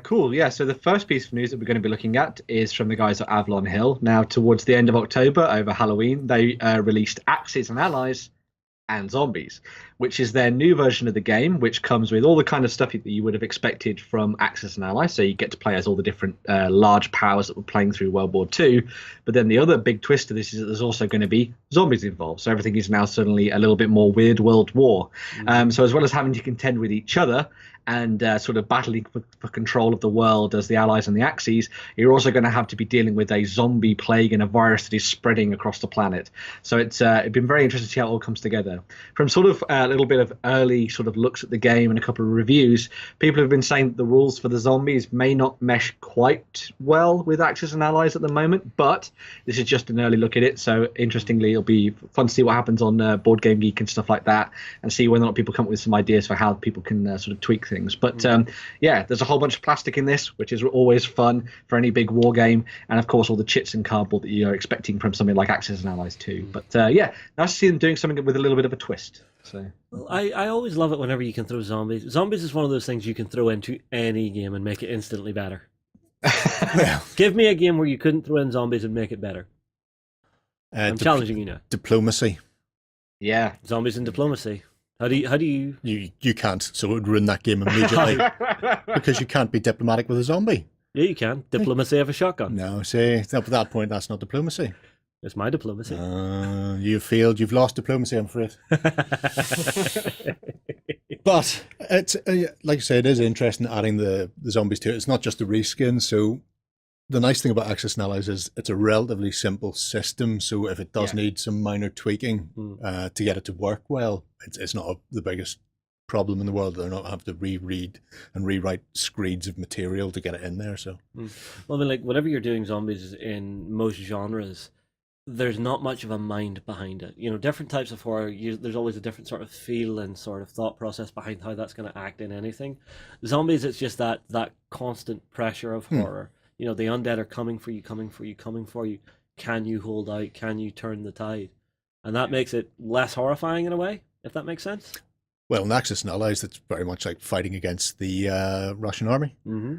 Cool. Yeah. So the first piece of news that we're going to be looking at is from the guys at Avalon Hill. Now, towards the end of October, over Halloween, they released Axis and Allies and Zombies, which is their new version of the game, which comes with all the kind of stuff that you would have expected from Axis and Allies. So you get to play as all the different large powers that were playing through World War II. But then the other big twist to this is that there's also going to be zombies involved. So everything is now suddenly a little bit more weird World War. So as well as having to contend with each other and sort of battling for control of the world as the Allies and the Axis, you're also going to have to be dealing with a zombie plague and a virus that is spreading across the planet. So it's been very interesting to see how it all comes together. From sort of a little bit of early sort of looks at the game and a couple of reviews, people have been saying that the rules for the zombies may not mesh quite well with Axis and Allies at the moment, but this is just an early look at it. So interestingly, it'll be fun to see what happens on Board Game Geek and stuff like that, and see whether or not people come up with some ideas for how people can sort of tweak things. But yeah, there's a whole bunch of plastic in this, which is always fun for any big war game, and of course all the chits and cardboard that you're expecting from something like Axis and Allies too. But yeah, nice to see them doing something with a little bit of a twist. So Well, I always love it whenever you can throw zombies. Zombies is one of those things you can throw into any game and make it instantly better. Well, Give me a game where you couldn't throw in zombies and make it better. I'm challenging you now. Diplomacy. yeah. Zombies and diplomacy. How do you? You can't, so it would ruin that game immediately because you can't be diplomatic with a zombie. Yeah, you can. Diplomacy of a shotgun. No, see, at that point, that's not diplomacy. It's my diplomacy. You've failed. You've lost diplomacy, I'm afraid. But it's like I say, it is interesting adding the zombies to it. It's not just the reskin. So the nice thing about Axis and Allies is it's a relatively simple system. So if it does need some minor tweaking to get it to work well, it's not the biggest problem in the world. They're not have to reread and rewrite screeds of material to get it in there. So Well, I mean, like whenever you're doing zombies in most genres, there's not much of a mind behind it. You know, different types of horror, there's always a different sort of feel and sort of thought process behind how that's going to act in anything. Zombies, it's just that constant pressure of horror. You know, the undead are coming for you, coming for you, coming for you. Can you hold out? Can you turn the tide? And that makes it less horrifying in a way, if that makes sense. well, in Axis and Allies, it's very much like fighting against the Russian army. Mm-hmm.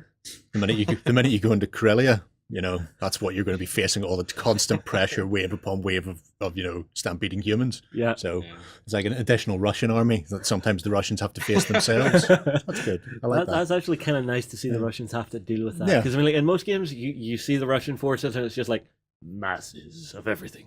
The minute you go into Karelia, you know, that's what you're going to be facing, all the constant pressure, wave upon wave of you know, stampeding humans. Yeah. So it's like an additional Russian army that sometimes the Russians have to face themselves. That's good. I like that. That's actually kind of nice to see the Russians have to deal with that. Yeah. Because I mean, like, in most games, you see the Russian forces and it's just like masses of everything.